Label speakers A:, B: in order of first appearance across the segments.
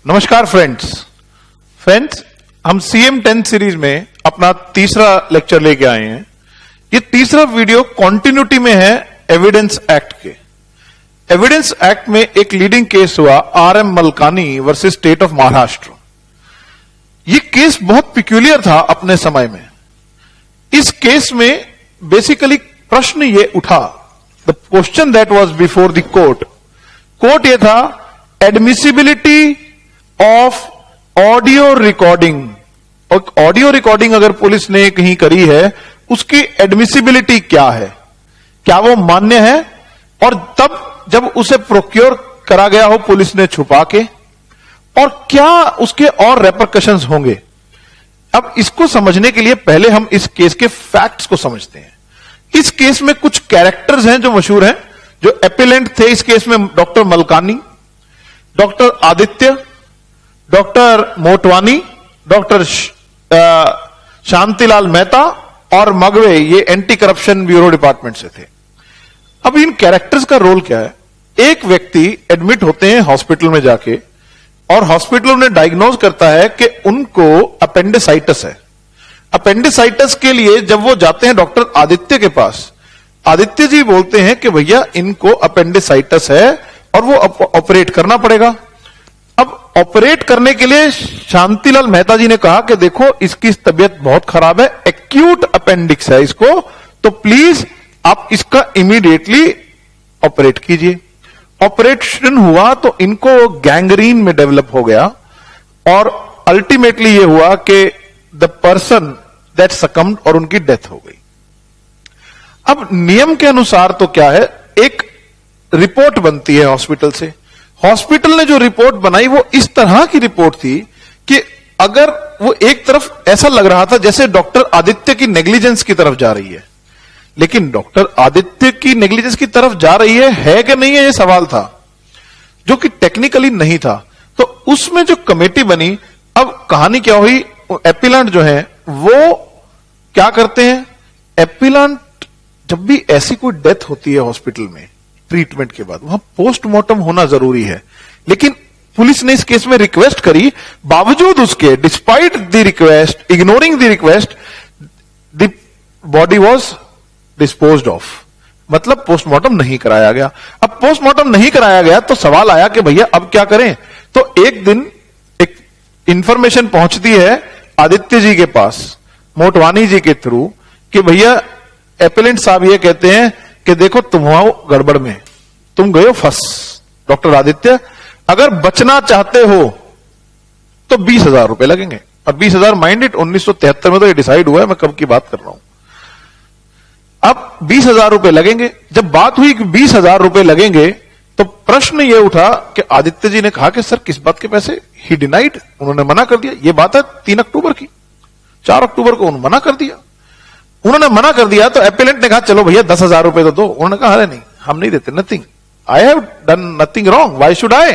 A: नमस्कार फ्रेंड्स, हम CM10 series में अपना तीसरा लेक्चर लेके आए हैं। ये तीसरा वीडियो कॉन्टिन्यूटी में है एविडेंस एक्ट के। एविडेंस एक्ट में एक लीडिंग केस हुआ RM Malkani versus state of Maharashtra. ये केस बहुत पिक्यूलियर था अपने समय में। इस केस में बेसिकली प्रश्न ये उठा, the question that was before the court ये था, एडमिसिबिलिटी ऑफ ऑडियो रिकॉर्डिंग। और ऑडियो रिकॉर्डिंग अगर पुलिस ने कहीं करी है, उसकी एडमिसिबिलिटी क्या है, क्या वो मान्य है, और तब जब उसे प्रोक्योर करा गया हो पुलिस ने छुपा के, और क्या उसके और रेपरकशंस होंगे। अब इसको समझने के लिए पहले हम इस केस के फैक्ट्स को समझते हैं। इस केस में कुछ कैरेक्टर्स हैं जो मशहूर हैं। जो एपिलेंट थे इस केस में doctor Malkani, doctor Aditya, doctor Motwani, doctor Shantilal Mehta और मगवे, ये एंटी करप्शन ब्यूरो डिपार्टमेंट से थे। अब इन कैरेक्टर्स का रोल क्या है? एक व्यक्ति एडमिट होते हैं हॉस्पिटल में जाके, और हॉस्पिटल में डायग्नोज करता है कि उनको अपेंडिसाइटिस है। अपेंडिसाइटिस के लिए जब वो जाते हैं डॉक्टर आदित्य के पास, आदित्य जी बोलते हैं कि भैया इनको अपेंडिसाइटिस है और वो ऑपरेट करना पड़ेगा। अब ऑपरेट करने के लिए शांतिलाल मेहता जी ने कहा कि देखो इसकी तबीयत बहुत खराब है, एक्यूट अपेंडिक्स है इसको, तो प्लीज आप इसका इमीडिएटली ऑपरेट कीजिए। ऑपरेशन हुआ तो इनको गैंग्रीन में डेवलप हो गया, और अल्टीमेटली ये हुआ कि द पर्सन दैट सकम्ड, और उनकी डेथ हो गई। अब नियम के अनुसार तो क्या है, एक रिपोर्ट बनती है हॉस्पिटल से। हॉस्पिटल ने जो रिपोर्ट बनाई वो इस तरह की रिपोर्ट थी कि अगर वो एक तरफ ऐसा लग रहा था जैसे डॉक्टर आदित्य की नेग्लिजेंस की तरफ जा रही है, लेकिन डॉक्टर आदित्य की नेग्लिजेंस की तरफ जा रही है कि नहीं है, ये सवाल था, जो कि टेक्निकली नहीं था। तो उसमें जो कमेटी बनी, अब कहानी क्या हुई, एपिलेंट जो है वो क्या करते हैं, एपिलेंट जब भी ऐसी कोई डेथ होती है हॉस्पिटल में ट्रीटमेंट के बाद, वहां पोस्टमार्टम होना जरूरी है। लेकिन पुलिस ने इस केस में रिक्वेस्ट करी, बावजूद उसके, despite the request, ignoring the request, the body was disposed of, मतलब पोस्टमार्टम नहीं कराया गया। अब पोस्टमार्टम नहीं कराया गया तो सवाल आया कि भैया अब क्या करें। तो एक दिन एक इंफॉर्मेशन पहुंचती है आदित्य जी के पास मोटवानी जी के थ्रू कि भैया एपिलेंट साहब ये कहते हैं कि देखो तुम हो गड़बड़ में, तुम गए हो फंस। डॉक्टर आदित्य, अगर बचना चाहते हो तो 20,000 रुपए लगेंगे। और 20,000 माइंड इट, 1973 में तो ये डिसाइड हुआ है, मैं कब की बात कर रहा हूं। अब 20,000 रुपए लगेंगे। जब बात हुई कि 20,000 रुपए लगेंगे, तो प्रश्न ये उठा कि आदित्य जी ने कहा कि सर किस बात के पैसे, ही डिनाइड, उन्होंने मना कर दिया। ये बात है 3 अक्टूबर की, 4 अक्टूबर को उन्होंने मना कर दिया। उन्होंने मना कर दिया तो एपिलेंट ने कहा चलो भैया 10,000 रुपए तो दो। उन्होंने कहा अरे नहीं, हम नहीं देते, nothing, I have done nothing wrong, why should I.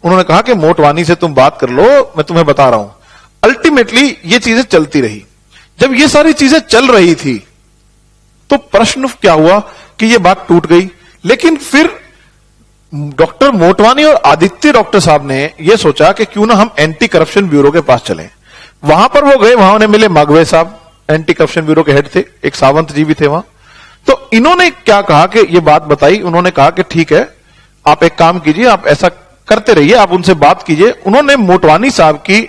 A: उन्होंने कहा कि मोटवानी से तुम बात कर लो, मैं तुम्हें बता रहा हूं। अल्टीमेटली ये चीजें चलती रही। जब ये सारी चीजें चल रही थी तो प्रश्न क्या हुआ कि ये बात टूट गई। लेकिन फिर डॉक्टर मोटवानी और आदित्य डॉक्टर साहब ने यह सोचा कि क्यों ना हम एंटी करप्शन ब्यूरो के पास चलें। वहां पर वो गए, वहां उन्हें मिले मगवे साहब, एंटी करप्शन ब्यूरो के हेड थे, एक सावंत जी भी थे वहां। तो इन्होंने क्या कहा कि ये बात बताई। उन्होंने कहा कि ठीक है, आप एक काम कीजिए, आप ऐसा करते रहिए, आप उनसे बात कीजिए। उन्होंने मोटवानी साहब की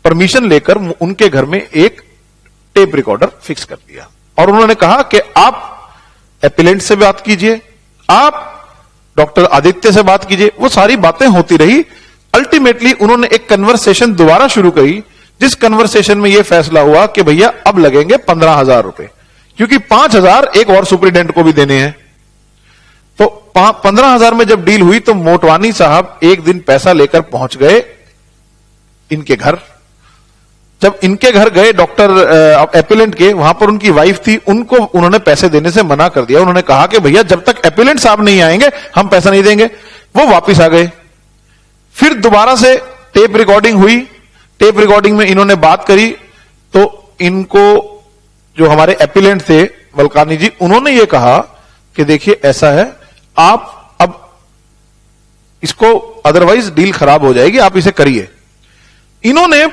A: परमिशन लेकर उनके घर में एक टेप रिकॉर्डर फिक्स कर दिया, और उन्होंने कहा कि आप एपिलेंट से बात कीजिए, आप डॉक्टर आदित्य से बात कीजिए। वो सारी बातें होती रही। अल्टीमेटली उन्होंने एक कन्वर्सेशन दोबारा शुरू करी, जिस कन्वर्सेशन में यह फैसला हुआ कि भैया अब लगेंगे 15,000 रुपए, क्योंकि 5,000 एक और सुपरिटेंडेंट को भी देने हैं। तो 15,000 में जब डील हुई तो मोटवानी साहब एक दिन पैसा लेकर पहुंच गए इनके घर। जब इनके घर गए डॉक्टर एपिलेंट के, वहां पर उनकी वाइफ थी, उनको उन्होंने पैसे देने से मना कर दिया। उन्होंने कहा कि भैया जब तक एपिलेंट साहब नहीं आएंगे हम पैसा नहीं देंगे। वो वापिस आ गए। फिर दोबारा से टेप रिकॉर्डिंग हुई। टेप रिकॉर्डिंग में इन्होंने बात करी तो इनको जो हमारे एपिलेंट थे मलकानी जी, उन्होंने ये कहा कि देखिए ऐसा है, आप अब इसको अदरवाइज डील खराब हो जाएगी, आप इसे करिए। इन्होंने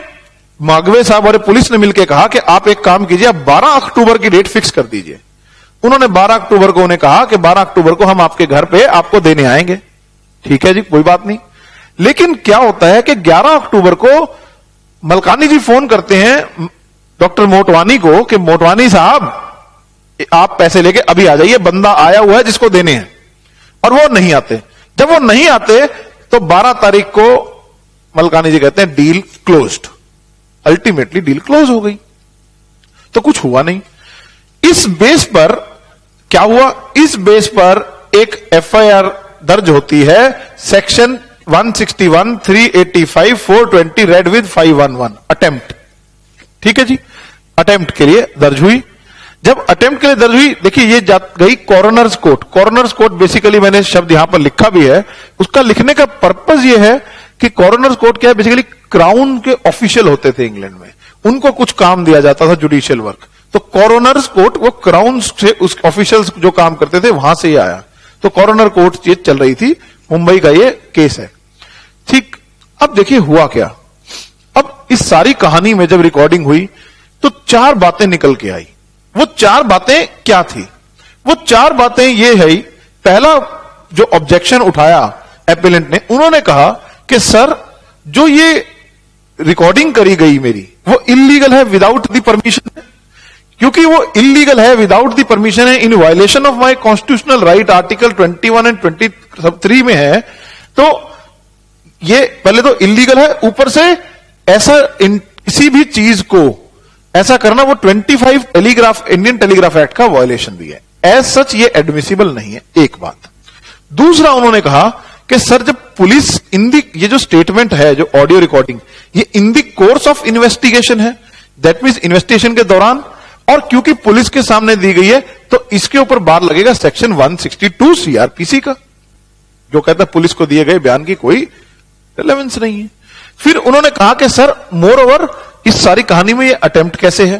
A: मागवे साहब और पुलिस ने मिलकर कहा कि आप एक काम कीजिए, आप 12 अक्टूबर की डेट फिक्स कर दीजिए। उन्होंने 12 अक्टूबर को उन्हें कहा कि 12 अक्टूबर को हम आपके घर पे आपको देने आएंगे। ठीक है जी, कोई बात नहीं। लेकिन क्या होता है कि 11 अक्टूबर को मलकानी जी फोन करते हैं डॉक्टर मोटवानी को कि मोटवानी साहब आप पैसे लेके अभी आ जाइए, बंदा आया हुआ है जिसको देने हैं, और वो नहीं आते। जब वो नहीं आते तो 12 तारीख को मलकानी जी कहते हैं deal closed. Ultimately deal close हो गई, तो कुछ हुआ नहीं। इस बेस पर क्या हुआ, इस बेस पर एक एफआईआर दर्ज होती है, सेक्शन 161, 385, 420 रेड विद 511 अटेम्प्ट। ठीक है जी, अटेम्प्ट के लिए दर्ज हुई। जब अटेम्प्ट के लिए दर्ज हुई, देखिए ये गई coroners court. Coroners court basically मैंने शब्द यहां पर लिखा भी है, उसका लिखने का पर्पस ये है कि कॉरोनर्स कोर्ट क्या है, बेसिकली क्राउन के ऑफिशियल होते थे इंग्लैंड में, उनको कुछ काम दिया जाता था जुडिशियल वर्क। तो कॉरोनर्स कोर्ट वो क्राउन से उस ऑफिशियल्स जो काम करते थे वहां से ही आया। तो कॉरोनर कोर्ट ये चल रही थी, मुंबई का ये केस है। ठीक, अब देखिए हुआ क्या। अब इस सारी कहानी में जब रिकॉर्डिंग हुई तो 4 बातें निकल के आई। वो 4 बातें क्या थी? वो 4 बातें ये है, पहला जो ऑब्जेक्शन उठाया एपेलेंट ने, उन्होंने कहा कि सर जो ये रिकॉर्डिंग करी गई मेरी वो इलीगल है, विदाउट द परमिशन है। क्योंकि वो इलीगल है, विदाउट द परमिशन है, in violation of my constitutional right, article 21 and 23 में है। तो ये पहले तो इलीगल है, ऊपर से ऐसा किसी भी चीज को ऐसा करना वो 25 टेलीग्राफ इंडियन टेलीग्राफ एक्ट का वायलेशन भी है। एज सच ये एडमिसिबल नहीं है, एक बात। दूसरा उन्होंने कहा कि सर जब पुलिस ये जो स्टेटमेंट है, जो ऑडियो रिकॉर्डिंग, ये in the course of investigation है, दैट मीन्स इन्वेस्टिगेशन के दौरान, और क्योंकि पुलिस के सामने दी गई है तो इसके ऊपर बार लगेगा सेक्शन 162 सीआरपीसी का, जो कहता है पुलिस को दिए गए बयान की कोई रिलेवेंस नहीं है। फिर उन्होंने कहा कि सर मोर ओवर इस सारी कहानी में ये अटेम्प्ट कैसे है।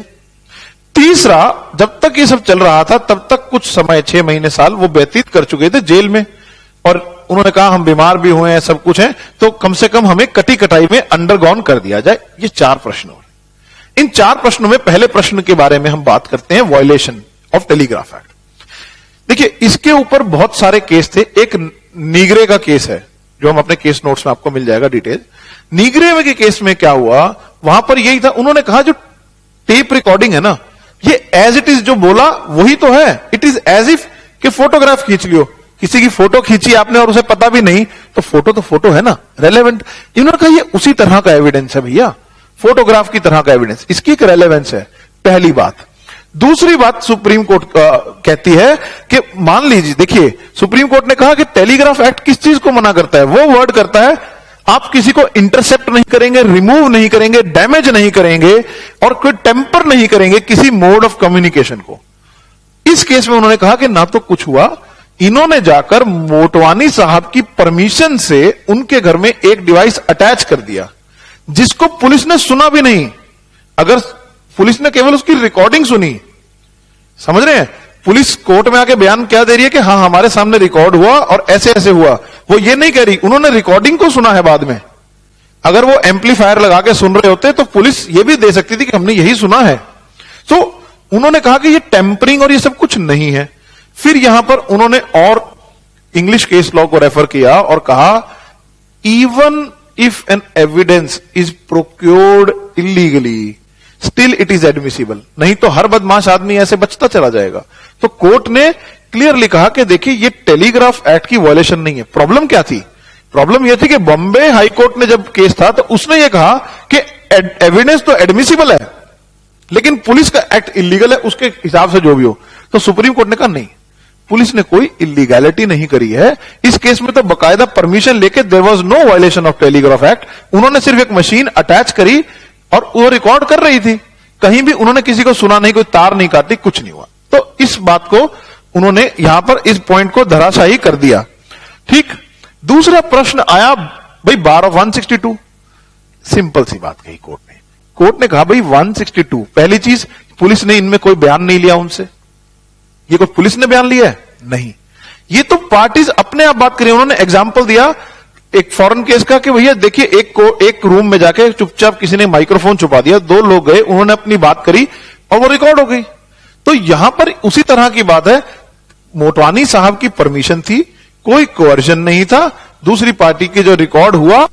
A: तीसरा, जब तक ये सब चल रहा था तब तक कुछ समय 6 महीने साल वो व्यतीत कर चुके थे जेल में, और उन्होंने कहा हम बीमार भी हुए हैं, सब कुछ है, तो कम से कम हमें कटी कटाई में अंडरगॉन कर दिया जाए। ये 4 प्रश्न हो। इन 4 प्रश्नों में पहले प्रश्न के बारे में हम बात करते हैं, वायलेशन ऑफ टेलीग्राफ एक्ट। देखिए इसके ऊपर बहुत सारे केस थे। एक नीगरे का केस है जो हम अपने केस नोट्स में आपको मिल जाएगा डिटेल। नीगरे के केस में क्या हुआ, वहां पर यही था, उन्होंने कहा जो टेप रिकॉर्डिंग है ना, ये एज इट इज जो बोला वही तो है, इट इज एज इफ कि फोटोग्राफ खींच लियो, किसी की फोटो खींची आपने और उसे पता भी नहीं, तो फोटो है ना, रेलेवेंट। इन्होंने कहा ये उसी तरह का एविडेंस है भैया, फोटोग्राफ की तरह का एविडेंस, इसकी एक रेलेवेंस है, पहली बात। दूसरी बात सुप्रीम कोर्ट कहती है कि मान लीजिए, देखिए सुप्रीम कोर्ट ने कहा कि टेलीग्राफ एक्ट किस चीज को मना करता है, वो वर्ड करता है आप किसी को इंटरसेप्ट नहीं करेंगे, रिमूव नहीं करेंगे, डैमेज नहीं करेंगे और कोई टेम्पर नहीं करेंगे किसी मोड ऑफ कम्युनिकेशन को। इस केस में उन्होंने कहा कि ना तो कुछ हुआ, इन्होंने जाकर मोटवानी साहब की परमिशन से उनके घर में एक डिवाइस अटैच कर दिया जिसको पुलिस ने सुना भी नहीं। अगर पुलिस ने केवल उसकी रिकॉर्डिंग सुनी, समझ रहे हैं, पुलिस कोर्ट में आके बयान क्या दे रही है कि हाँ हमारे सामने रिकॉर्ड हुआ और ऐसे ऐसे हुआ, वो ये नहीं कह रही, उन्होंने रिकॉर्डिंग को सुना है बाद में। अगर वो एम्पलीफायर लगा के सुन रहे होते तो पुलिस ये भी दे सकती थी कि हमने यही सुना है। तो उन्होंने कहा कि ये टेम्परिंग और ये सब कुछ नहीं है। फिर यहां पर उन्होंने और इंग्लिश केस लॉ को रेफर किया और कहा even if an evidence is procured illegally still it is admissible. नहीं तो हर बदमाश आदमी ऐसे बचता चला जाएगा। तो कोर्ट ने क्लियरली कहा कि देखिए ये टेलीग्राफ एक्ट की वायलेशन नहीं है। प्रॉब्लम क्या थी? प्रॉब्लम यह थी कि बॉम्बे हाई कोर्ट ने जब केस था तो उसने यह कहा कि एविडेंस तो एडमिसिबल है लेकिन पुलिस का एक्ट इलीगल है, उसके हिसाब से जो भी हो। तो सुप्रीम कोर्ट ने कहा नहीं, पुलिस ने कोई इलीगैलिटी नहीं करी है। इस केस में तो बकायदा परमिशन लेके there was no violation of telegraph act. उन्होंने सिर्फ एक मशीन अटैच करी और वो रिकॉर्ड कर रही थी, कहीं भी उन्होंने किसी को सुना नहीं, कोई तार नहीं काटी, कुछ नहीं हुआ। तो इस बात को उन्होंने यहां पर इस पॉइंट को धराशायी कर दिया। ठीक, दूसरा प्रश्न आया भाई बार ऑफ 162। सिंपल सी बात कही कोर्ट ने कहा भाई 162, पहली चीज पुलिस ने इनमें कोई बयान नहीं लिया उनसे। ये कोई पुलिस ने बयान लिया है? नहीं, ये तो पार्टीज अपने आप बात करें। उन्होंने एग्जाम्पल दिया एक फॉरेन केस का कि भैया देखिए एक रूम में जाके चुपचाप किसी ने माइक्रोफोन छुपा दिया, 2 लोग गए, उन्होंने अपनी बात करी और वो रिकॉर्ड हो गई। तो यहां पर उसी तरह की बात है, मोटवानी साहब की परमिशन थी, कोई कोअर्जन नहीं था। दूसरी पार्टी के जो रिकॉर्ड हुआ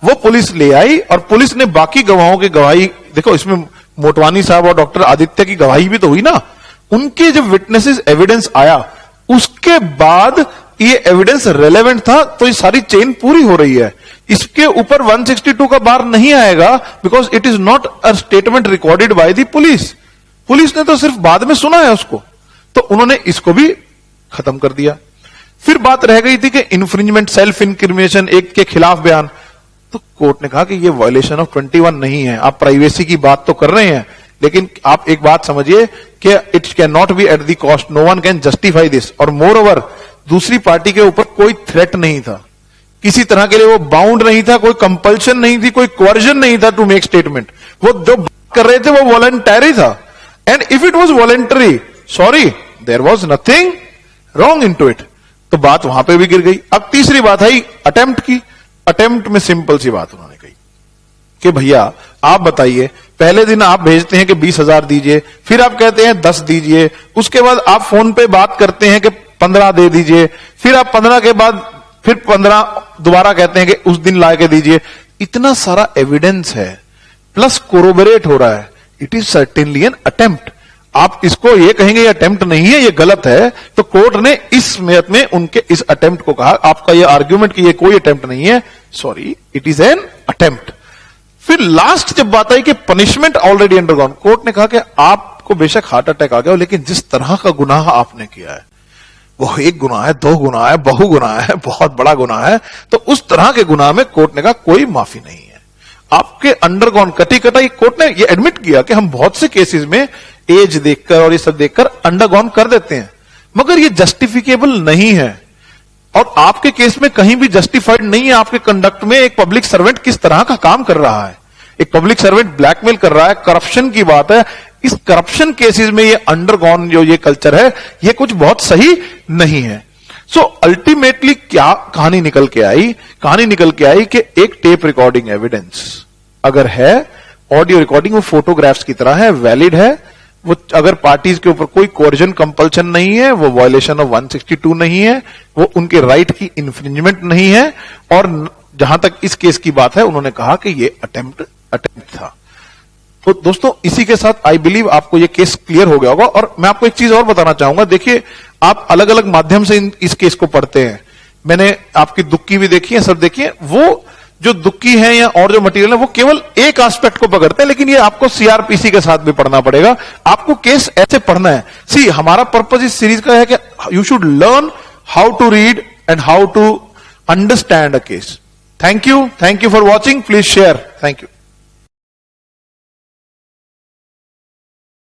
A: वो पुलिस ले आई और पुलिस ने बाकी गवाहों की गवाही, देखो इसमें मोटवानी साहब और डॉक्टर आदित्य की गवाही भी तो हुई ना, उनके जब विटनेसेस एविडेंस आया उसके बाद ये एविडेंस रेलेवेंट था, तो ये सारी चेन पूरी हो रही है। इसके ऊपर 162 का बार नहीं आएगा, because it is not a statement recorded by the police. Police ने तो सिर्फ बाद में सुना है उसको, तो उन्होंने इसको भी खत्म कर दिया। फिर बात रह गई थी कि इन्फ्रिंजमेंट, सेल्फ इंक्रिमिनेशन, एक के खिलाफ बयान, तो कोर्ट ने कहा कि ये वायलेशन ऑफ 21 नहीं है। आप प्राइवेसी की बात तो कर रहे हैं, लेकिन आप एक बात समझिए कि it can not be at the cost, no one can justify this. और मोर ओवर दूसरी पार्टी के ऊपर कोई थ्रेट नहीं था, किसी तरह के लिए वो बाउंड नहीं था, कोई कंपल्शन नहीं थी, कोई कोअर्जन नहीं था टू मेक स्टेटमेंट। वो जो बात कर रहे थे वो वॉलंटरी था, and if it was voluntary, sorry, there was nothing wrong in to it. तो बात वहां पे भी गिर गई। अब तीसरी बात आई अटेम्प्ट की। अटेम्प्ट में सिंपल सी बात उन्होंने कही कि भैया आप बताइए, पहले दिन आप भेजते हैं कि 20,000 दीजिए, फिर आप कहते हैं 10 दीजिए, उसके बाद आप फोन पे बात करते हैं कि 15 दे दीजिए, फिर आप 15 के बाद फिर 15 दोबारा कहते हैं कि उस दिन ला के दीजिए। इतना सारा एविडेंस है, प्लस कोरोबोरेट हो रहा है, it is certainly an attempt. आप इसको ये कहेंगे ये अटेम्प्ट नहीं है, ये गलत है, तो कोर्ट ने इस में उनके इस अटेम्प्ट को कहा, आपका ये आर्ग्यूमेंट कि ये कोई अटेम्प्ट नहीं है, sorry, it is an attempt. फिर लास्ट जब बात आई कि पनिशमेंट ऑलरेडी अंडरगॉन, कोर्ट ने कहा कि आपको बेशक हार्ट अटैक आ गया हो, लेकिन जिस तरह का गुनाह आपने किया है वो 1 गुनाह है, 2 गुनाह है, बहु गुनाह है, बहुत बड़ा गुनाह है, तो उस तरह के गुनाह में कोर्ट ने कहा कोई माफी नहीं है। आपके अंडरगॉन कटी कटाई, कोर्ट ने ये एडमिट किया कि हम बहुत से केसेस में एज देखकर और ये सब देखकर अंडरगॉन कर देते हैं, मगर ये जस्टिफिकेबल नहीं है। और आपके केस में कहीं भी जस्टिफाइड नहीं है आपके कंडक्ट में। एक पब्लिक सर्वेंट किस तरह का काम कर रहा है, एक पब्लिक सर्वेंट ब्लैकमेल कर रहा है, करप्शन की बात है। इस करप्शन केसेस में ये अंडरगॉन जो ये कल्चर है, ये कुछ बहुत सही नहीं है। सो अल्टीमेटली क्या कहानी निकल के आई? कहानी निकल के आई कि एक टेप रिकॉर्डिंग एविडेंस अगर है, ऑडियो रिकॉर्डिंग वो फोटोग्राफ्स की तरह है, वैलिड है, वो अगर पार्टीज के ऊपर कोई कोर्जन कंपल्शन नहीं है, वो वायलेशन ऑफ 162 नहीं है, वो उनके राइट की इन्फ्रिंजमेंट नहीं है, और जहां तक इस केस की बात है उन्होंने कहा कि ये अटेम्प्ट था। तो दोस्तों इसी के साथ आई बिलीव आपको ये केस क्लियर हो गया होगा। और मैं आपको एक चीज और बताना चाहूंगा, देखिए आप अलग अलग माध्यम से इस केस को पढ़ते हैं, मैंने आपकी दुक्की भी देखी है, सब देखी है। वो जो दुक्की है या और जो मटेरियल है वो केवल एक एस्पेक्ट को पकड़ते हैं, लेकिन ये आपको सीआरपीसी के साथ भी पढ़ना पड़ेगा, आपको केस ऐसे पढ़ना है। सी हमारा पर्पज इस सीरीज का है कि you should learn how to read and how to understand a case. Thank you for watching, please share, thank you.